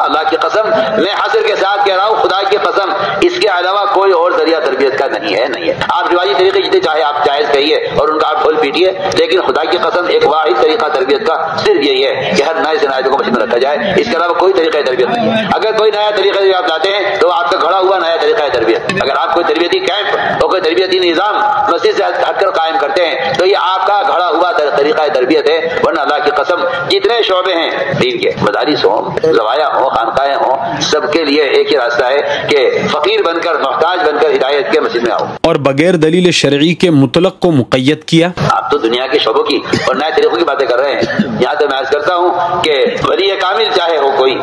اللہ کی قسم، میں حسر کے ساتھ کہہ رہا ہوں، خدا کی قسم اس کے علاوہ کوئی اور ذریعہ تربیت کا نہیں ہے۔ آپ رواجی طریقے جتنے چاہے آپ جائز کہیے اور ان کا آپ کھول پیٹیے، لیکن خدا کی قسم ایک واحد طریقہ تربیت کا صرف یہی ہے کہ ہر نئے سے نئے کو مسجد میں رکھا جائے، اس کے علاوہ کوئی طریقہ تربیت نہیں ہے۔ اگر کوئی نیا طریقہ آپ لاتے ہیں تو آپ کا گھڑا ہوا نیا طریقہ تربیت، اگر آپ کوئی تربیتی کیمپ اور کوئی تربیتی نظام مسجد سے ہٹ کر قائم کرتے ہیں تو یہ آپ کا گھڑا ہوا طریقہ تربیت ہے، ورنہ اللہ کی قسم جتنے شعبے ہیں دین کے، مدارس ہوں، زوایا ہوں، خانقاہیں ہوں، سب کے لیے ایک ہی راستہ ہے کہ فقیر بن کر، محتاج بن کر ہدایت کے مسجد میں آؤ۔ اور بغیر دلیل شرعی کے مطلق کو مقید کیا۔ آپ تو دنیا کے شعبوں کی اور نئے طریقوں کی باتیں کر رہے ہیں، یہاں تو میں عرض کرتا ہوں کہ ولی کامل چاہے ہو کوئی،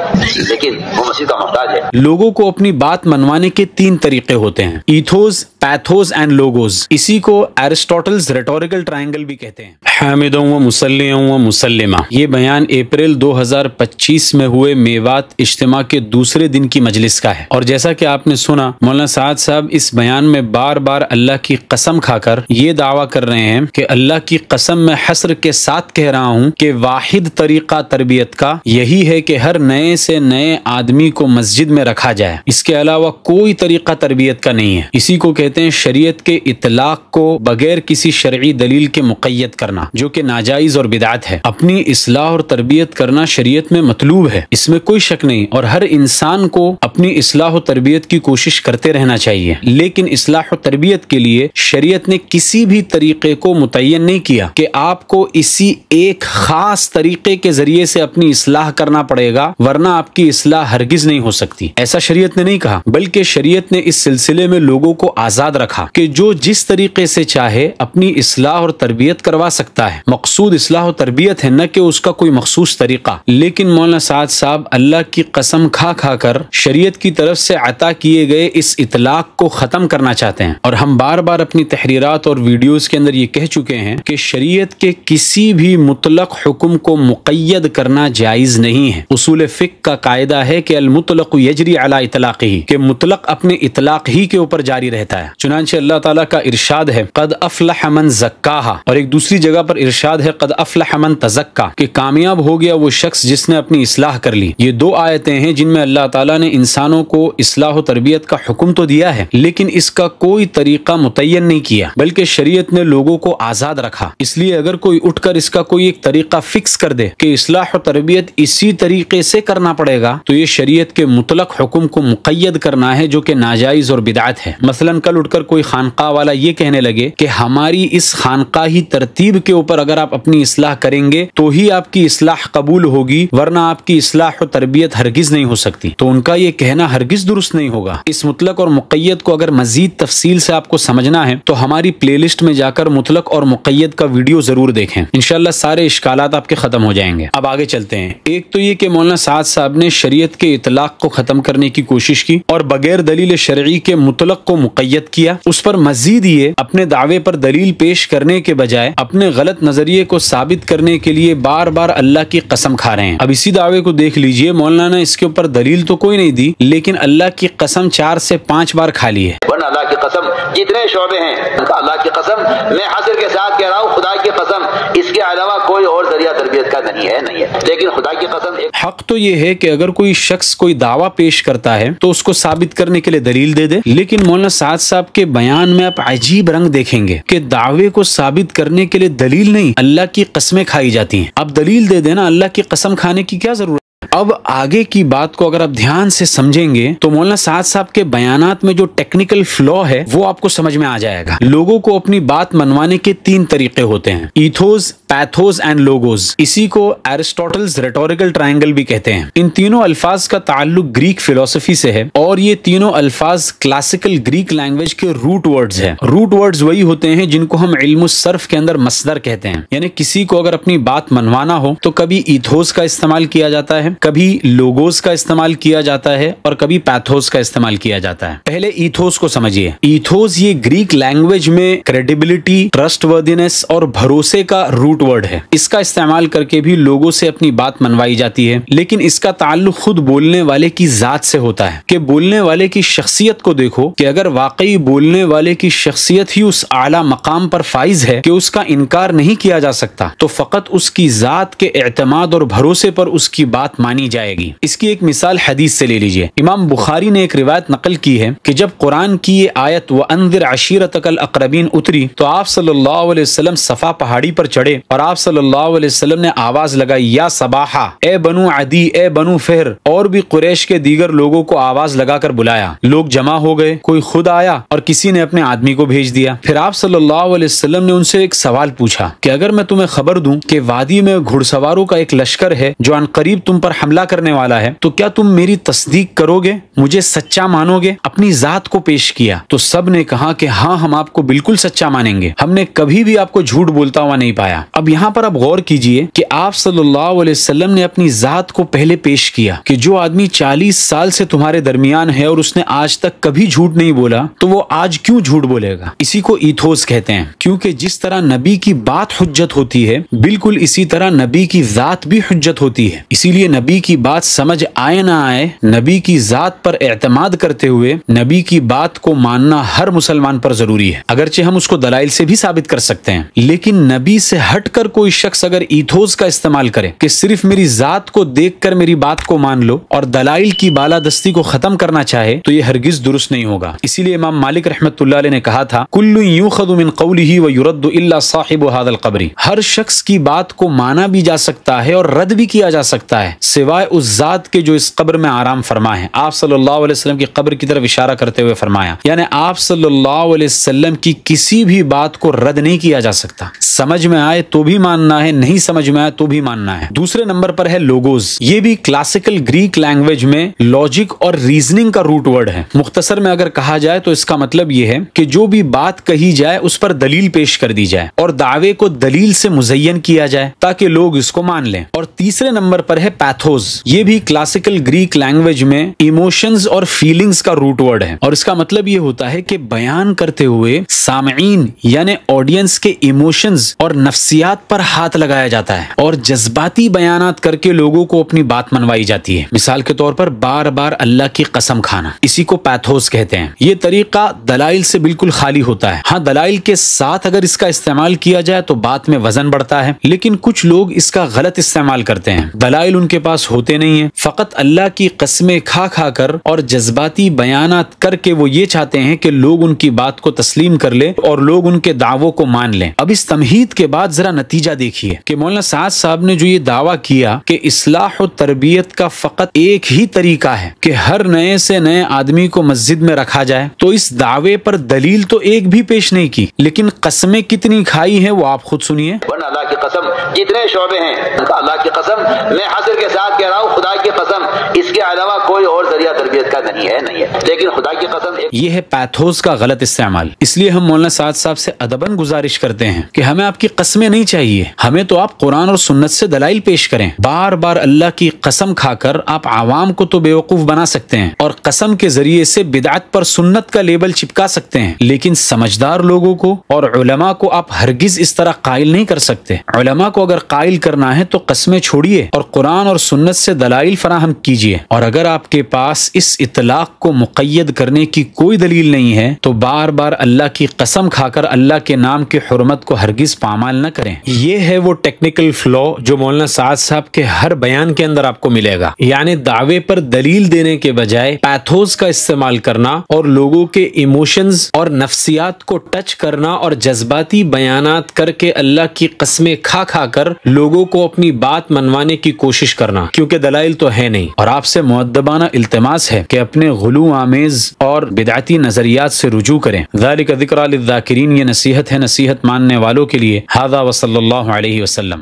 لیکن وہ مسجد کا محتاج ہے۔ لوگوں کو اپنی بات منوانے کے 3 طریقے ہوتے ہیں، ایتھوز، پیتھوز اینڈ لوگوز۔ اسی کو ایرسٹوٹلز ریٹوریکل ٹرائنگل بھی کہتے ہیں۔ حامدوں و مسلموں و مسلمہ، یہ بیان اپریل 2025 میں ہوئے میوات اجتماع کے دوسرے دن کی مجلس کا ہے، اور جیسا کہ آپ نے سنا، مولانا سعد صاحب اس بیان میں بار بار اللہ کی قسم کھا کر یہ دعویٰ کر رہے ہیں کہ اللہ کی قسم میں حسر کے ساتھ کہہ رہا ہوں کہ واحد طریقہ تربیت کا یہی ہے کہ ہر نئے سے نئے آدمی کو مسجد میں رکھا جائے، اس کے علاوہ کوئی طریقہ تربیت کا نہیں ہے۔ اسی کو کہتے ہیں شریعت کے اطلاق کو بغیر کسی شرعی دلیل کے مقید کرنا، جو کہ ناجائز اور بدعت ہے۔ اپنی اصلاح اور تربیت کرنا شریعت میں مطلوب ہے، اس میں کوئی شک نہیں، اور ہر انسان کو اپنی اصلاح و تربیت کی کوشش کرتے رہنا چاہیے، لیکن اصلاح و تربیت کے لیے شریعت نے کسی بھی طریقے کو متعین نہیں کیا کہ آپ کو اسی ایک خاص طریقے کے ذریعے سے اپنی اصلاح کرنا پڑے گا، ورنہ آپ کی اصلاح ہرگز نہیں ہو سکتی۔ ایسا شریعت نے نہیں کہا، بلکہ شریعت نے اس سلسلے میں لوگوں کو آزاد رکھا کہ جو جس طریقے سے چاہے اپنی اصلاح اور تربیت کروا سکتا ہے۔ مقصود اصلاح و تربیت ہے، نہ کہ اس کا کوئی مخصوص طریقہ۔ لیکن مولانا سعد صاحب اللہ کی قسم کھا کھا کر شریعت کی طرف سے عطا کیے گئے اس اطلاق کو ختم کرنا چاہتے ہیں، اور ہم بار بار اپنی تحریرات اور ویڈیوز کے اندر یہ کہہ چکے ہیں کہ شریعت کے کسی بھی مطلق حکم کو مقید کرنا جائز نہیں ہے۔ اصول فقہ کا قاعدہ ہے کہ المطلق یجری علی اطلاقہ، کہ مطلق اپنے اطلاق ہی کے اوپر جاری رہتا ہے۔ چنانچہ اللہ تعالیٰ کا ارشاد ہے قد افلح من زکاہا، اور ایک دوسری جگہ پر ارشاد ہے قد افلح من تزکا، کہ کامیاب ہو گیا وہ شخص جس نے اپنی اصلاح کر لی۔ یہ 2 آیتیں ہیں جن میں اللہ تعالیٰ نے انسانوں کو اصلاح و تربیت کا حکم تو دیا ہے، لیکن اس کا کوئی طریقہ متعین نہیں کیا، بلکہ شریعت نے لوگوں کو آزاد رکھا۔ اس لیے اگر کوئی اٹھ کر اس کا کوئی ایک طریقہ فکس کر دے کہ اصلاح و تربیت اسی طریقے سے کرنا پڑے گا، تو یہ شریعت کے مطلق حکم کو مقید کرنا ہے، جو کہ ناجائز اور بدعت ہے۔ مثلا کل اٹھ کر کوئی خانقاہ والا یہ کہنے لگے کہ ہماری اس خانقاہی ترتیب کے اوپر اگر آپ اپنی اصلاح کریں گے تو ہی آپ کی اصلاح قبول ہوگی، ورنہ آپ کی اصلاح و تربیت ہرگز نہیں ہو سکتی، تو ان کا یہ کہنا ہرگز درست نہیں ہوگا۔ اس مطلق اور مقید کو اگر مزید تفصیل سے آپ کو سمجھنا ہے تو ہماری پلے لسٹ میں جا کر مطلق اور مقید کا ویڈیو ضرور دیکھیں، انشاءاللہ سارے اشکالات آپ کے ختم ہو جائیں گے۔ اب آگے چلتے ہیں۔ ایک تو یہ کہ مولانا سعد صاحب نے شریعت کے اطلاق کو ختم کرنے کی کوشش کی اور بغیر دلیل شرعی کے مطلق کو مقید کیا۔ اس پر مزید یہ اپنے دعوے پر دلیل پیش کرنے کے بجائے اپنے غلط نظریے کو ثابت کرنے کے لیے بار بار اللہ کی قسم کھا رہے ہیں۔ اب اسی دعوے کو دیکھ لیجئے، مولانا نے اس کے اوپر دلیل تو کوئی نہیں دی، لیکن اللہ کی قسم 4 سے 5 بار کھا لی ہے۔ ورنہ اللہ کی قسم جتنے شعبے ہیں، اللہ کی قسم میں حسر کے ساتھ کہہ رہا ہوں، خدا کی قسم اس کے علاوہ کوئی اور ذریعہ تربیت کا نہیں ہے، لیکن خدا کی قسم حق تو یہ ہے کہ اگر کوئی شخص کوئی دعویٰ پیش کرتا ہے تو اس کو ثابت کرنے کے لیے دلیل دے دے، لیکن مولانا سعد صاحب کے بیان میں آپ عجیب رنگ دیکھیں گے کہ دعوے کو ثابت کرنے کے لیے دلیل نہیں، اللہ کی قسمیں کھائی جاتی ہیں۔ اب دلیل دے دینا، اللہ کی قسم کھانے کی کیا ضرورت؟ اب آگے کی بات کو اگر آپ دھیان سے سمجھیں گے تو مولانا سعد صاحب کے بیانات میں جو ٹیکنیکل فلو ہے وہ آپ کو سمجھ میں آ جائے گا۔ لوگوں کو اپنی بات منوانے کے 3 طریقے ہوتے ہیں، ایتھوز، پیتھوز اینڈ لوگوز۔ اسی کو ایرسٹوٹلز ریٹوریکل ٹرائنگل بھی کہتے ہیں۔ ان تینوں الفاظ کا تعلق گریک فلسفی سے ہے، اور یہ تینوں الفاظ کلاسیکل گریک لینگویج کے روٹ ورڈز ہیں۔ روٹ ورڈز وہی ہوتے ہیں جن کو ہم علم الصرف کے اندر مصدر کہتے ہیں، یعنی کسی کو اگر اپنی بات منوانا ہو تو کبھی ایتھوز کا استعمال کیا جاتا ہے، کبھی لوگوز کا استعمال کیا جاتا ہے، اور کبھی پیتھوز کا استعمال کیا جاتا ہے۔ پہلے ایتھوز کو سمجھیے۔ ایتھوز یہ گریک لینگویج میں کریڈیبلٹی، ٹرسٹ وردینس اور بھروسے کا روٹ ورڈ ہے، اس کا استعمال کر کے بھی لوگوں سے اپنی بات منوائی جاتی ہے، لیکن اس کا تعلق خود بولنے والے کی ذات سے ہوتا ہے کہ بولنے والے کی شخصیت کو دیکھو کہ اگر واقعی بولنے والے کی شخصیت ہی اس اعلیٰ مقام پر فائز ہے کہ اس کا انکار نہیں کیا جا سکتا، تو فقط اس کی ذات کے اعتماد اور بھروسے پر اس کی بات مانی جائے گی۔ اس کی ایک مثال حدیث سے لے لیجئے۔ امام بخاری نے ایک روایت نقل کی ہے کہ جب قرآن کی یہ آیت وَأَنذِرْ عَشِيرَتَكَ الْأَقْرَبِينَ اتری تو آپ صلی اللہ علیہ وسلم صفا پہاڑی پر چڑھے اور آپ صلی اللہ علیہ وسلم نے آواز لگائی، یا صباحا، اے بنو عدی، اے بنو فہر، اور بھی قریش کے دیگر لوگوں کو آواز لگا کر بلایا۔ لوگ جمع ہو گئے، کوئی خود آیا اور کسی نے اپنے آدمی کو بھیج دیا۔ پھر آپ صلی اللہ علیہ وسلم نے ان سے ایک سوال پوچھا کہ اگر میں تمہیں خبر دوں کہ وادی میں گھڑ سواروں کا ایک لشکر ہے جو ان قریب تم پر حملہ کرنے والا ہے، تو کیا تم میری تصدیق کرو گے، مجھے سچا مانو گے؟ اپنی ذات کو پیش کیا تو سب نے کہا کہ ہاں، ہم آپ کو بالکل سچا مانیں گے، ہم نے کبھی بھی آپ کو جھوٹ بولتا ہوا نہیں پایا۔ اب یہاں پر آپ غور کیجئے کہ آپ صلی اللہ علیہ وسلم نے اپنی ذات کو پہلے پیش کیا کہ جو آدمی 40 سال سے تمہارے درمیان ہے اور اس نے آج تک کبھی جھوٹ نہیں بولا، تو وہ آج کیوں جھوٹ بولے گا؟ اسی کو ایتھوس کہتے ہیں، کیونکہ جس طرح نبی کی بات حجت ہوتی ہے، بالکل اسی طرح نبی کی ذات بھی حجت ہوتی ہے۔ اسی لیے نبی کی بات سمجھ آئے نہ آئے، نبی کی ذات پر اعتماد کرتے ہوئے نبی کی بات کو ماننا ہر مسلمان پر ضروری ہے، اگرچہ ہم اس کو دلائل سے بھی ثابت کر سکتے ہیں، لیکن نبی سے ہٹ کر کوئی شخص اگر ایتھوس کا استعمال کرے کہ صرف میری ذات کو دیکھ کر میری بات کو مان لو اور دلائل کی بالادستی کو ختم کرنا چاہے، تو یہ ہرگز درست نہیں ہوگا۔ اسی لیے امام مالک رحمۃ اللہ علیہ نے کہا تھا، کل یؤخذ من قوله ويرد الا صاحب هذا القبر، ہر شخص کی بات کو مانا بھی جا سکتا ہے اور رد بھی کیا جا سکتا ہے سوائے اس ذات کے جو اس قبر میں آرام فرما ہے۔ آپ صلی اللہ علیہ وسلم کی قبر کی طرف اشارہ کرتے ہوئے فرمایا، یعنی آپ صلی اللہ علیہ وسلم کی کسی بھی بات کو رد نہیں کیا جا سکتا، سمجھ میں آئے تو بھی ماننا ہے، نہیں سمجھ میں آئے تو بھی ماننا ہے۔ دوسرے نمبر پر ہے لوگوز، یہ بھی کلاسیکل گریک لینگویج میں لاجک اور ریزننگ کا روٹ ورڈ ہے۔ مختصر میں اگر کہا جائے تو اس کا مطلب یہ ہے کہ جو بھی بات کہی جائے اس پر دلیل پیش کر دی جائے اور دعوے کو دلیل سے مزین کیا جائے تاکہ لوگ اس کو مان لیں۔ اور تیسرے نمبر پر ہے پیتھوز، یہ بھی کلاسیکل گریک لینگویج میں ایموشنز اور فیلنگز کا روٹ ورڈ ہے، اور اس کا مطلب یہ ہوتا ہے کہ بیان کرتے ہوئے سامعین یعنی آڈینس کے ایموشنز اور نفسیات پر ہاتھ لگایا جاتا ہے اور جذباتی بیانات کر کے لوگوں کو اپنی بات منوائی جاتی ہے۔ مثال کے طور پر بار بار اللہ کی قسم کھانا، اسی کو پیتھوس کہتے ہیں۔ یہ طریقہ دلائل سے بالکل خالی ہوتا ہے، ہاں دلائل کے ساتھ اگر اس کا استعمال کیا جائے تو بات میں وزن بڑھتا ہے، لیکن کچھ لوگ اس کا غلط استعمال کرتے ہیں، دلائل ان کے پاس ہوتے نہیں ہیں، فقط اللہ کی قسمیں کھا کھا کر اور جذباتی بیانات کر کے وہ یہ چاہتے ہیں کہ لوگ ان کی بات کو تسلیم کر لیں اور لوگ ان کے دعووں کو مان لیں۔ اب اس تمہید کے بعد ذرا نتیجہ دیکھیے کہ مولانا سعد صاحب نے جو یہ دعویٰ کیا کہ اصلاح و تربیت کا فقط ایک ہی طریقہ ہے کہ ہر نئے سے نئے آدمی کو مسجد میں رکھا جائے، تو اس دعوے پر دلیل تو ایک بھی پیش نہیں کی، لیکن قسمیں کتنی کھائی ہیں وہ آپ خود سنیے۔ ورنہ اللہ کی قسم جتنے شعبے ہیں، اللہ کی قسم میں حسر کے ساتھ کہہ رہا ہوں، خدا کی قسم اس کے علاوہ کوئی اور ذریعہ تربیت کا نہیں ہے، لیکن خدا کی قسم یہ ہے پیتھوس کا غلط استعمال۔ اس لیے ہم مولانا سعد صاحب سے ادباً گزارش کرتے ہیں کہ ہمیں آپ کی قسمیں نہیں چاہیے، ہمیں تو آپ قرآن اور سنت سے دلائل پیش کریں۔ بار بار اللہ کی قسم کھا کر آپ عوام کو تو بیوقوف بنا سکتے ہیں اور قسم کے ذریعے سے بدعت پر سنت کا لیبل چپکا سکتے ہیں، لیکن سمجھدار لوگوں کو اور علماء کو آپ ہرگز اس طرح قائل نہیں کر سکتے۔ علماء کو اگر قائل کرنا ہے تو قسمیں چھوڑیے اور قرآن اور سنت سے دلائل فراہم کیجیے، اور اگر آپ کے پاس اس اطلاق کو مقید کرنے کی کوئی دلیل نہیں ہے تو بار بار اللہ کی قسم کھا کر اللہ کے نام کی حرمت کو ہرگز پامال نہ کریں۔ یہ ہے وہ ٹیکنیکل فلو جو مولانا سعد صاحب کے ہر بیان کے اندر آپ کو ملے گا، یعنی دعوے پر دلیل دینے کے بجائے پیتھوس کا استعمال کرنا اور لوگوں کے ایموشنز اور نفسیات کو ٹچ کرنا اور جذباتی بیانات کر کے اللہ کی قسمیں کھا کھا کر لوگوں کو اپنی بات منوانے کی کوشش کرنا، کیونکہ دلائل تو ہے نہیں۔ اور آپ سے مؤدبانہ التماس ہے کہ اپنے غلو آمیز اور بدعتی نظریات سے رجوع کریں۔ ذالک ذکریٰ للذاکرین، یہ نصیحت ہے نصیحت ماننے والوں کے لیے۔ ھذا وصلی اللہ علیہ وسلم۔